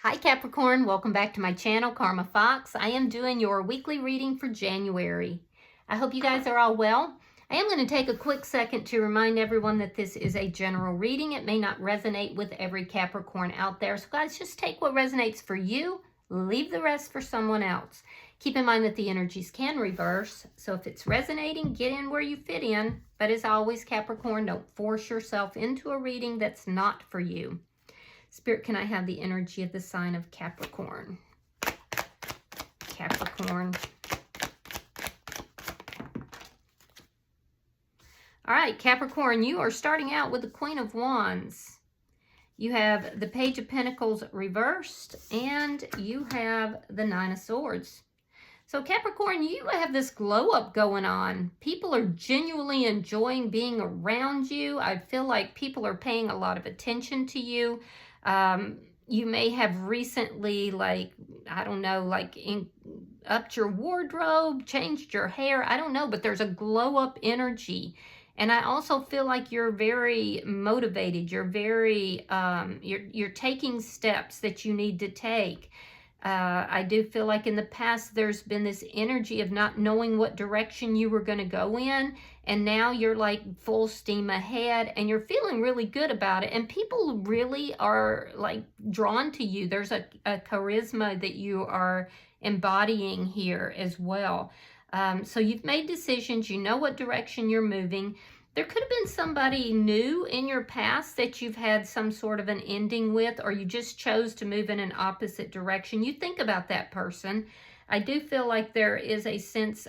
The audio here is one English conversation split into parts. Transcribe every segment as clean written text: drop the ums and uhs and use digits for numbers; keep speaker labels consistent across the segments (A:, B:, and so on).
A: Hi Capricorn, welcome back to my channel, Karma Fox. I am doing your weekly reading for January. I hope you guys are all well. I am going to take a quick second to remind everyone that this is a general reading. It may not resonate with every Capricorn out there. So guys, just take what resonates for you, leave the rest for someone else. Keep in mind that the energies can reverse. So if it's resonating, get in where you fit in. But as always, Capricorn, don't force yourself into a reading that's not for you. Spirit, can I have the energy of the sign of Capricorn? Capricorn. All right, Capricorn, you are starting out with the Queen of Wands. You have the Page of Pentacles reversed, and you have the Nine of Swords. So Capricorn, you have this glow up going on. People are genuinely enjoying being around you. I feel like people are paying a lot of attention to you. You may have recently, upped your wardrobe, changed your hair. I don't know, but there's a glow up energy. And I also feel like you're very motivated. You're very, you're taking steps that you need to take. I do feel like in the past there's been this energy of not knowing what direction you were going to go in, and now you're like full steam ahead and you're feeling really good about it, and people really are like drawn to you. There's a charisma that you are embodying here as well. So you've made decisions, you know what direction you're moving. There could have been somebody new in your past that you've had some sort of an ending with, or you just chose to move in an opposite direction. You think about that person. I do feel like there is a sense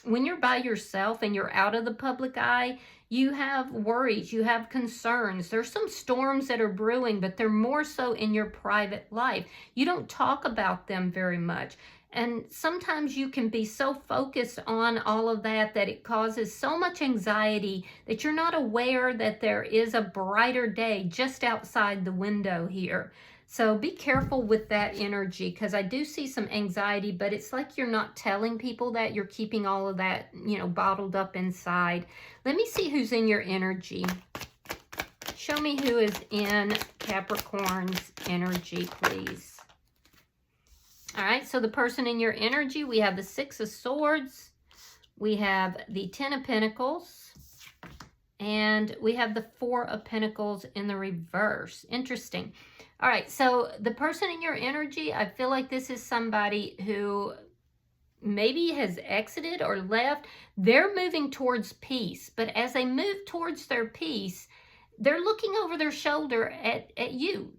A: when you're by yourself and you're out of the public eye, you have worries, you have concerns. There's some storms that are brewing, but they're more so in your private life. You don't talk about them very much. And sometimes you can be so focused on all of that that it causes so much anxiety that you're not aware that there is a brighter day just outside the window here. So be careful with that energy, because I do see some anxiety, but it's like you're not telling people that. You're keeping all of that, bottled up inside. Let me see who's in your energy. Show me who is in Capricorn's energy, please. All right, so the person in your energy, we have the Six of Swords, we have the Ten of Pentacles, and we have the Four of Pentacles in the reverse. Interesting. All right, so the person in your energy, I feel like this is somebody who maybe has exited or left. They're moving towards peace, but as they move towards their peace, they're looking over their shoulder at you.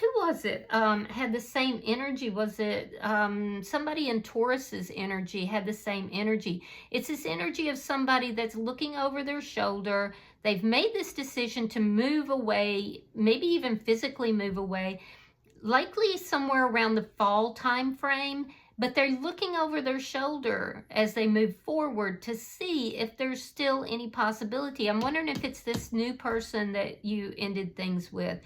A: Who was it had the same energy? Was it somebody in Taurus's energy had the same energy? It's this energy of somebody that's looking over their shoulder. They've made this decision to move away, maybe even physically move away, likely somewhere around the fall time frame, but they're looking over their shoulder as they move forward to see if there's still any possibility. I'm wondering if it's this new person that you ended things with.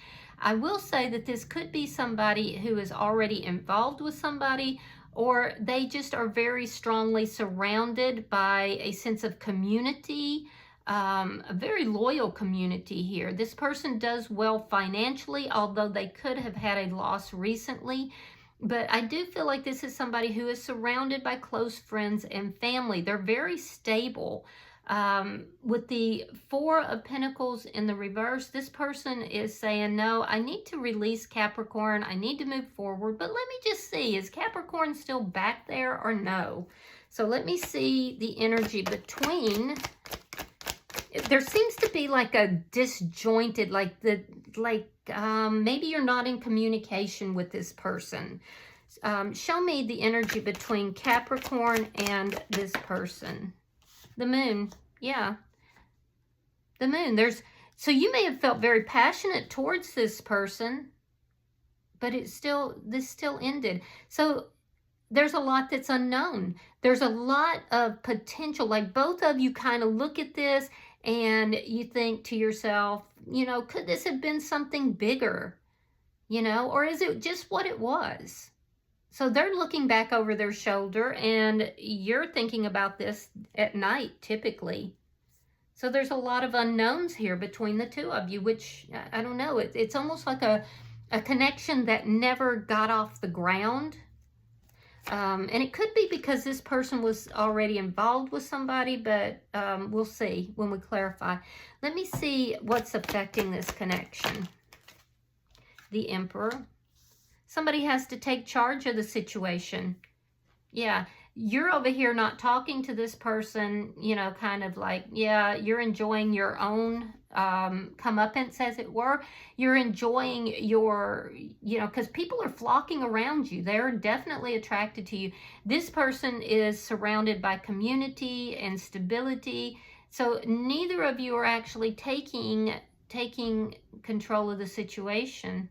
A: I will say that this could be somebody who is already involved with somebody, or they just are very strongly surrounded by a sense of community, a very loyal community here. This person does well financially, although they could have had a loss recently. But I do feel like this is somebody who is surrounded by close friends and family. They're very stable. With the Four of Pentacles in the reverse, this person is saying, no, I need to release Capricorn. I need to move forward. But let me just see, is Capricorn still back there or no? So let me see the energy between. There seems to be like a disjointed, maybe you're not in communication with this person. Show me the energy between Capricorn and this person. The moon, yeah. The moon. So you may have felt very passionate towards this person, but this still ended. So there's a lot that's unknown. There's a lot of potential. Like both of you kind of look at this and you think to yourself, could this have been something bigger? Or is it just what it was? So they're looking back over their shoulder, and you're thinking about this at night, typically. So there's a lot of unknowns here between the two of you, which, I don't know, it's almost like a a connection that never got off the ground. And it could be because this person was already involved with somebody, but we'll see when we clarify. Let me see what's affecting this connection. The Emperor. Somebody has to take charge of the situation. Yeah, you're over here not talking to this person, you know, kind of like, yeah, you're enjoying your own comeuppance, as it were. You're enjoying your, you know, because people are flocking around you. They're definitely attracted to you. This person is surrounded by community and stability. So neither of you are actually taking control of the situation.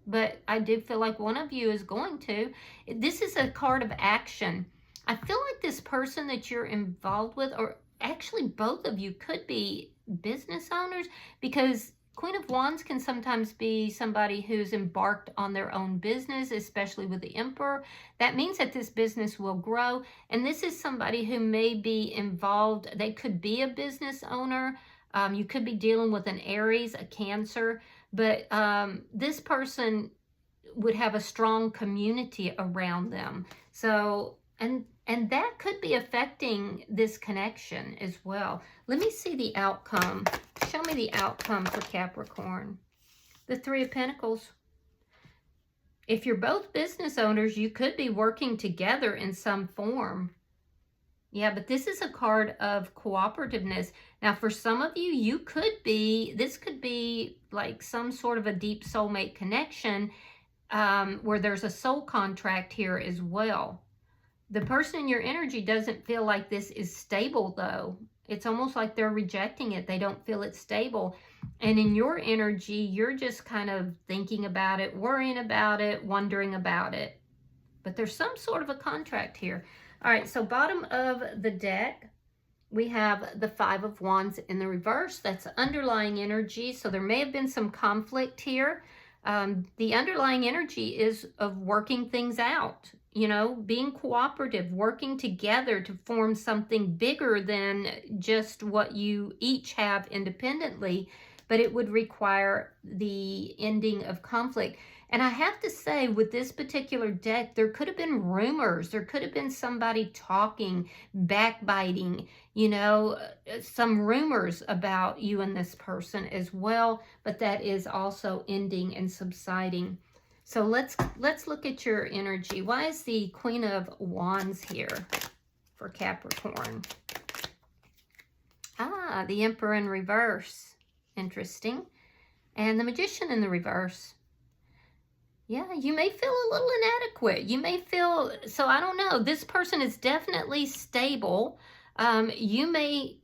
A: But I do feel like one of you is going to. This is a card of action. I feel like this person that you're involved with, or actually both of you, could be business owners, because Queen of Wands can sometimes be somebody who's embarked on their own business, especially with the Emperor. That means that this business will grow. And this is somebody who may be involved. They could be a business owner. You could be dealing with an Aries, a Cancer. But this person would have a strong community around them. So, and that could be affecting this connection as well. Let me see the outcome. Show me the outcome for Capricorn. The Three of Pentacles. If you're both business owners, you could be working together in some form. Yeah, but this is a card of cooperativeness. Now, for some of you, you could be, this could be like some sort of a deep soulmate connection where there's a soul contract here as well. The person in your energy doesn't feel like this is stable, though. It's almost like they're rejecting it. They don't feel it's stable. And in your energy, you're just kind of thinking about it, worrying about it, wondering about it. But there's some sort of a contract here. All right, so bottom of the deck, we have the Five of Wands in the reverse. That's underlying energy. So there may have been some conflict here. The underlying energy is of working things out, you know, being cooperative, working together to form something bigger than just what you each have independently. But it would require the ending of conflict. And I have to say, with this particular deck, there could have been rumors. There could have been somebody talking, backbiting, you know, some rumors about you and this person as well. But that is also ending and subsiding. So let's look at your energy. Why is the Queen of Wands here for Capricorn? Ah, the Emperor in reverse. Interesting. And the Magician in the reverse. Yeah, you may feel a little inadequate. You may feel, so I don't know. This person is definitely stable. You may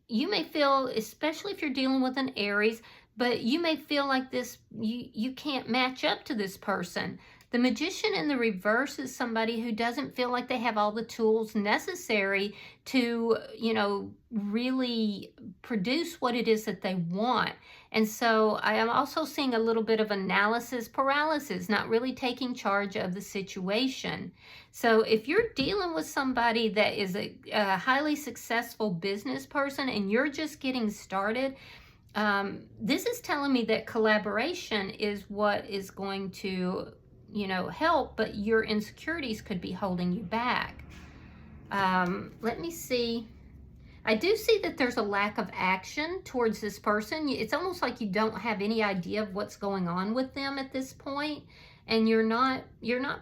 A: feel, especially if you're dealing with an Aries, but you may feel like this, you can't match up to this person. The Magician in the reverse is somebody who doesn't feel like they have all the tools necessary to, you know, really produce what it is that they want. And so I am also seeing a little bit of analysis paralysis, not really taking charge of the situation. So if you're dealing with somebody that is a highly successful business person and you're just getting started, this is telling me that collaboration is what is going to, you know, help, but your insecurities could be holding you back. Let me see. I do see that there's a lack of action towards this person. It's almost like you don't have any idea of what's going on with them at this point, and you're not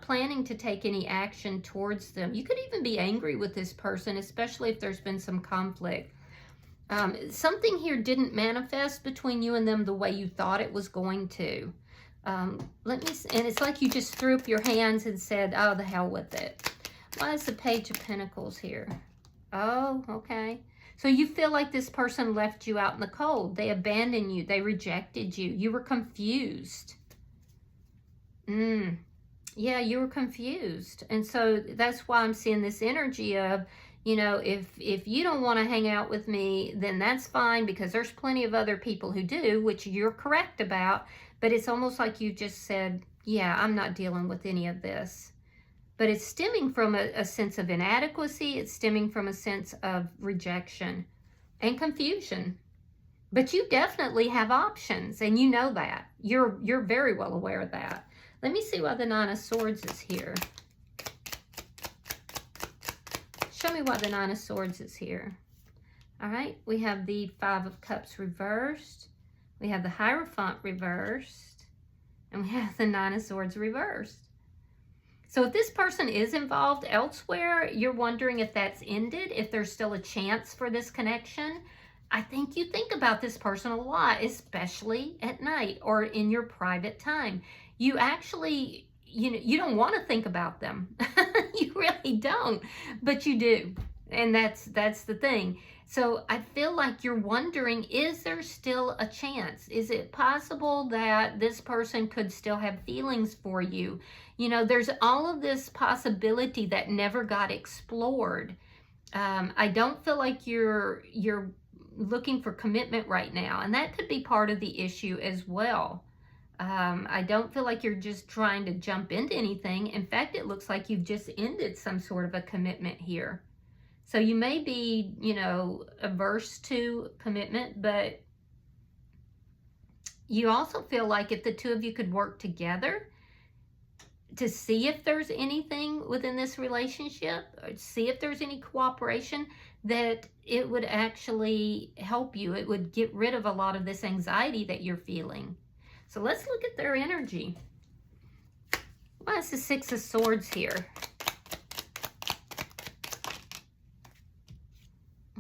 A: planning to take any action towards them. You could even be angry with this person, especially if there's been some conflict. Something here didn't manifest between you and them the way you thought it was going to. And it's like you just threw up your hands and said, oh, the hell with it. Why is the Page of Pentacles here? Oh, okay. So you feel like this person left you out in the cold. They abandoned you. They rejected you. You were confused. Yeah, you were confused. And so that's why I'm seeing this energy of, you know, if you don't want to hang out with me, then that's fine, because there's plenty of other people who do, which you're correct about. But it's almost like you just said, yeah, I'm not dealing with any of this. But it's stemming from a sense of inadequacy. It's stemming from a sense of rejection and confusion. But you definitely have options, and you know that. You're very well aware of that. Let me see why the Nine of Swords is here. Show me why the Nine of Swords is here. All right, we have the Five of Cups reversed. We have the Hierophant reversed. And we have the Nine of Swords reversed. So if this person is involved elsewhere, you're wondering if that's ended, if there's still a chance for this connection. I think you think about this person a lot, especially at night or in your private time. You actually, you don't want to think about them. You really don't, but you do. And that's the thing. So I feel like you're wondering, is there still a chance? Is it possible that this person could still have feelings for you? There's all of this possibility that never got explored. I don't feel like you're looking for commitment right now, and that could be part of the issue as well. I don't feel like you're just trying to jump into anything. In fact, it looks like you've just ended some sort of a commitment here. So you may be, averse to commitment, but you also feel like if the two of you could work together to see if there's anything within this relationship, or see if there's any cooperation, that it would actually help you. It would get rid of a lot of this anxiety that you're feeling. So let's look at their energy. Why is the Six of Swords here?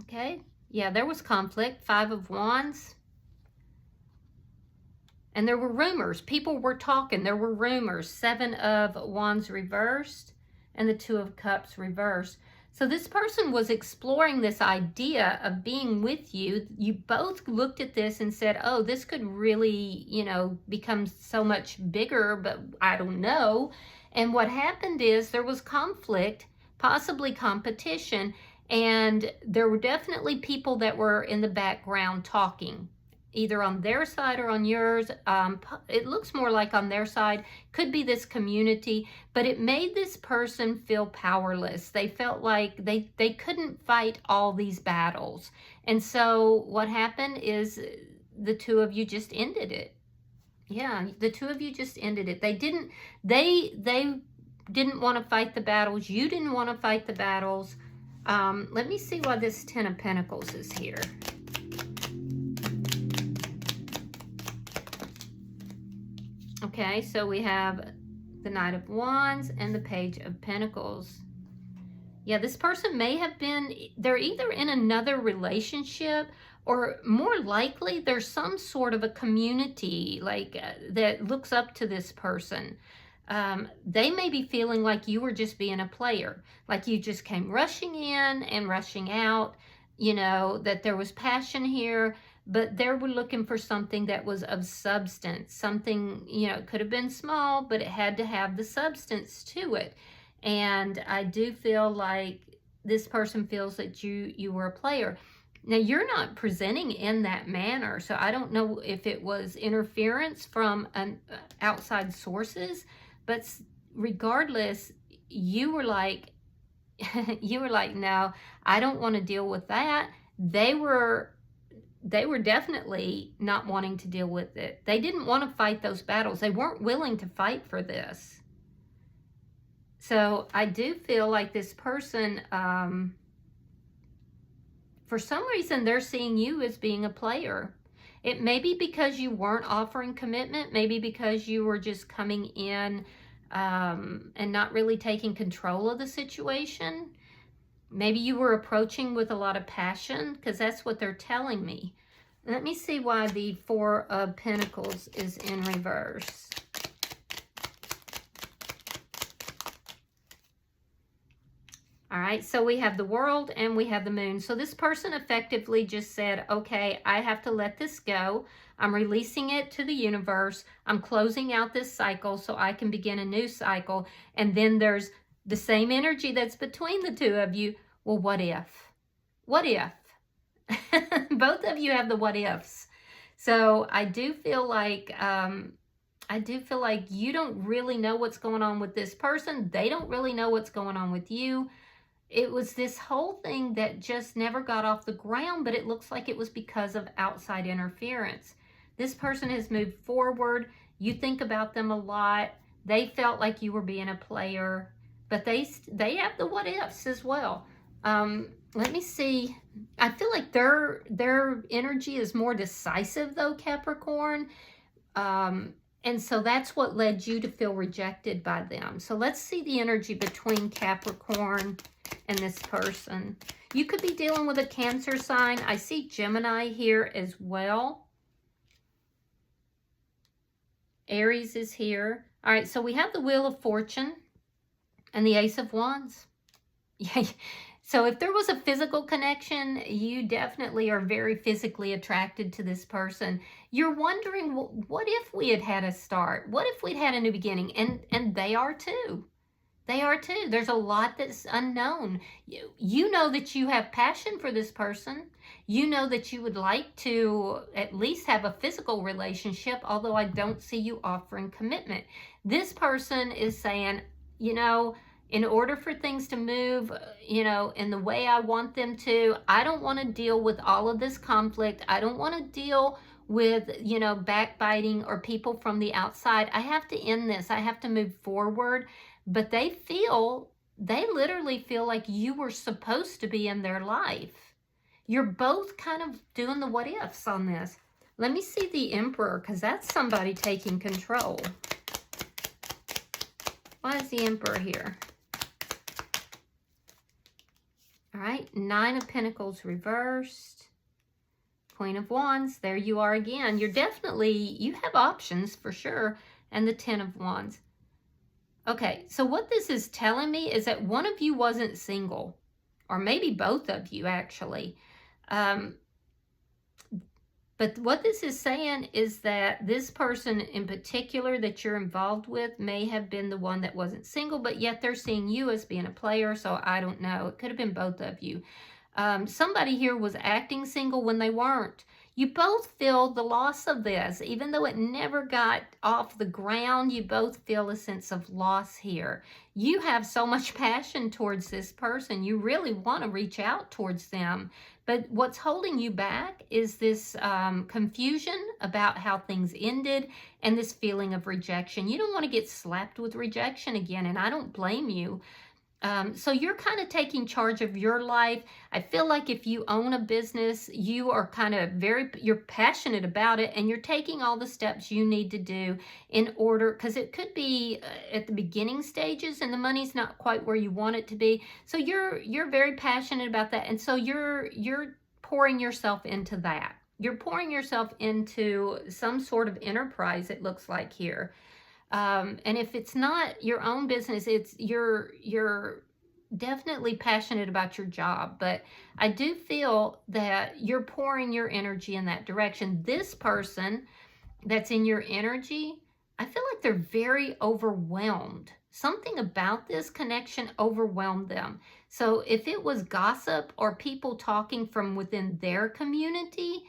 A: Okay, yeah, there was conflict. Five of Wands. And there were rumors. People were talking. There were rumors. Seven of Wands reversed and the Two of Cups reversed. So this person was exploring this idea of being with you. You both looked at this and said, oh, this could really, become so much bigger, but I don't know. And what happened is there was conflict, possibly competition, and there were definitely people that were in the background talking, either on their side or on yours. It looks more like on their side. Could be this community, but it made this person feel powerless. They felt like they couldn't fight all these battles. And so what happened is the two of you just ended it. Yeah, the two of you just ended it. They didn't want to fight the battles. You didn't want to fight the battles. Let me see why this Ten of Pentacles is here. Okay, so we have the Knight of Wands and the Page of Pentacles. Yeah, this person may have been, they're either in another relationship, or more likely there's some sort of a community that looks up to this person. They may be feeling like you were just being a player, like you just came rushing in and rushing out, that there was passion here, but they were looking for something that was of substance, something, it could have been small, but it had to have the substance to it. And I do feel like this person feels that you were a player. Now, you're not presenting in that manner, so I don't know if it was interference from outside sources, but regardless, you were like, no, I don't want to deal with that. They were definitely not wanting to deal with it. They didn't want to fight those battles. They weren't willing to fight for this. So I do feel like this person, for some reason, they're seeing you as being a player. It may be because you weren't offering commitment, maybe because you were just coming in and not really taking control of the situation. Maybe you were approaching with a lot of passion, because that's what they're telling me. Let me see why the Four of Pentacles is in reverse. All right, so we have the World and we have the Moon. So this person effectively just said, okay, I have to let this go. I'm releasing it to the universe. I'm closing out this cycle so I can begin a new cycle. And then there's the same energy that's between the two of you. Well, what if? What if? Both of you have the what ifs. So I do feel like you don't really know what's going on with this person. They don't really know what's going on with you. It was this whole thing that just never got off the ground, but it looks like it was because of outside interference. This person has moved forward. You think about them a lot. They felt like you were being a player, but they have the what ifs as well. Let me see. I feel like their energy is more decisive though, Capricorn. And so that's what led you to feel rejected by them. So let's see the energy between Capricorn and this person. You could be dealing with a Cancer sign. I see Gemini here as well. Aries is here. All right, so we have the Wheel of Fortune and the Ace of Wands. Yeah. So if there was a physical connection, you definitely are very physically attracted to this person. You're wondering, what if we had had a start? What if we'd had a new beginning? And they are too. They are too. There's a lot that's unknown. You know that you have passion for this person. You know that you would like to at least have a physical relationship, although I don't see you offering commitment. This person is saying, you know, in order for things to move, you know, in the way I want them to, I don't want to deal with all of this conflict. I don't want to deal with, you know, backbiting or people from the outside. I have to end this. I have to move forward. But they literally feel like you were supposed to be in their life. You're both kind of doing the what ifs on this. Let me see the Emperor, because that's somebody taking control. Why is the Emperor here? All right, Nine of Pentacles reversed. Queen of Wands, there you are again. You have options for sure. And the Ten of Wands. Okay, so what this is telling me is that one of you wasn't single. Or maybe both of you, actually. But what this is saying is that this person in particular that you're involved with may have been the one that wasn't single, but yet they're seeing you as being a player, so I don't know. It could have been both of you. Somebody here was acting single when they weren't. You both feel the loss of this. Even though it never got off the ground, you both feel a sense of loss here. You have so much passion towards this person. You really want to reach out towards them. But what's holding you back is this confusion about how things ended and this feeling of rejection. You don't want to get slapped with rejection again, and I don't blame you. So you're kind of taking charge of your life. I feel like if you own a business, you are kind of you're passionate about it, and you're taking all the steps you need to do in order, because it could be at the beginning stages and the money's not quite where you want it to be. So you're very passionate about that. And so you're pouring yourself into that. You're pouring yourself into some sort of enterprise, it looks like here. And if it's not your own business, you're definitely passionate about your job. But I do feel that you're pouring your energy in that direction. This person that's in your energy, I feel like they're very overwhelmed. Something about this connection overwhelmed them. So if it was gossip or people talking from within their community,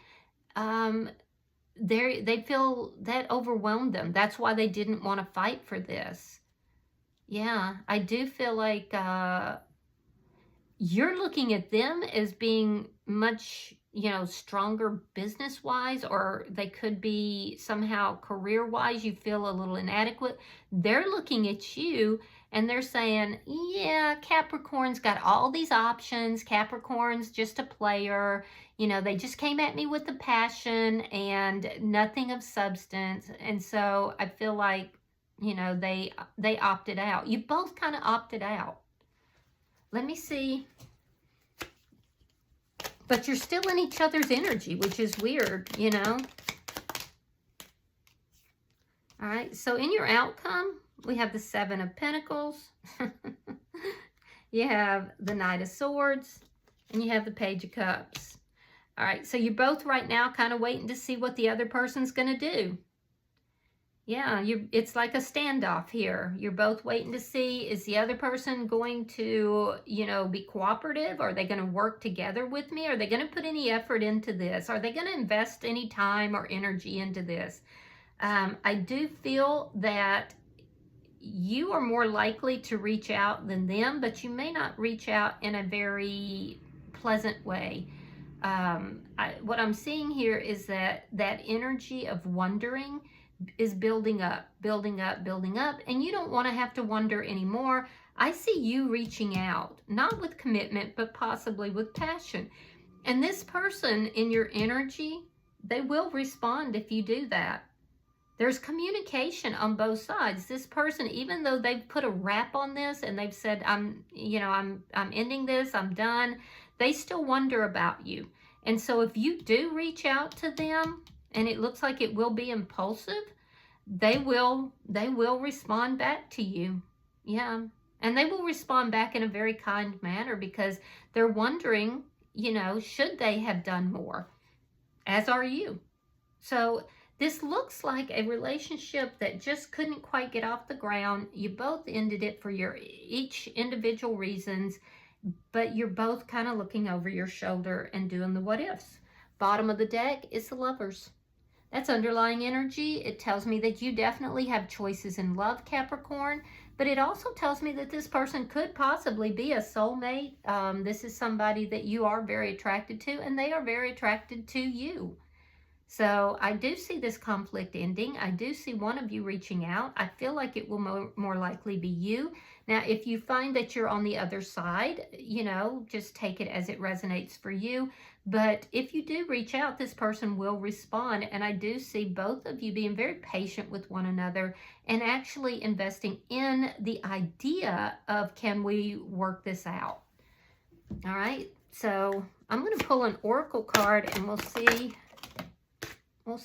A: they feel that overwhelmed them. That's why they didn't want to fight for this. Yeah, I do feel like you're looking at them as being much, you know, stronger business-wise, or they could be somehow career-wise. You feel a little inadequate. They're looking at you and they're saying, yeah, Capricorn's got all these options. Capricorn's just a player. You know, they just came at me with the passion and nothing of substance. And so I feel like, you know, they opted out. You both kind of opted out. Let me see. But you're still in each other's energy, which is weird, you know. All right, so in your outcome, we have the Seven of Pentacles. You have the Knight of Swords, and you have the Page of Cups. All right, so you're both right now kind of waiting to see what the other person's going to do. Yeah, it's like a standoff here. You're both waiting to see, is the other person going to, you know, be cooperative? Are they going to work together with me? Are they going to put any effort into this? Are they going to invest any time or energy into this? I do feel that you are more likely to reach out than them, but you may not reach out in a very pleasant way. What I'm seeing here is that energy of wondering is building up, building up, building up, and you don't want to have to wonder anymore. I see you reaching out, not with commitment, but possibly with passion. And this person in your energy, they will respond if you do that. There's communication on both sides. This person, even though they've put a wrap on this and they've said, I'm ending this, I'm done, they still wonder about you. And so if you do reach out to them, and it looks like it will be impulsive, they will respond back to you. Yeah. And they will respond back in a very kind manner because they're wondering, should they have done more? As are you. So this looks like a relationship that just couldn't quite get off the ground. You both ended it for your each individual reasons, but you're both kind of looking over your shoulder and doing the what ifs. Bottom of the deck is the Lovers. That's underlying energy. It tells me that you definitely have choices in love, Capricorn, but it also tells me that this person could possibly be a soulmate. This is somebody that you are very attracted to, and they are very attracted to you. So I do see this conflict ending. I do see one of you reaching out. I feel like it will more likely be you. Now, if you find that you're on the other side, just take it as it resonates for you. But if you do reach out, this person will respond. And I do see both of you being very patient with one another and actually investing in the idea of, can we work this out? All right. So I'm going to pull an oracle card and we'll see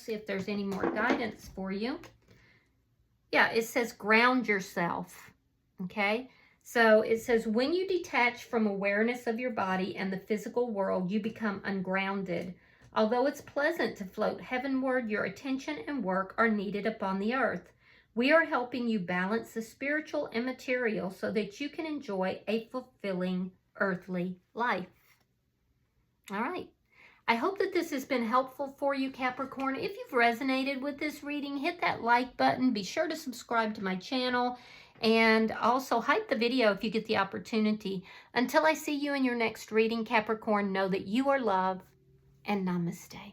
A: if there's any more guidance for you. Yeah, it says ground yourself. Okay, so it says when you detach from awareness of your body and the physical world, you become ungrounded. Although it's pleasant to float heavenward, your attention and work are needed upon the earth. We are helping you balance the spiritual and material so that you can enjoy a fulfilling earthly life. All right. I hope that this has been helpful for you, Capricorn. If you've resonated with this reading, hit that like button. Be sure to subscribe to my channel and also hype the video if you get the opportunity. Until I see you in your next reading, Capricorn, know that you are loved, and namaste.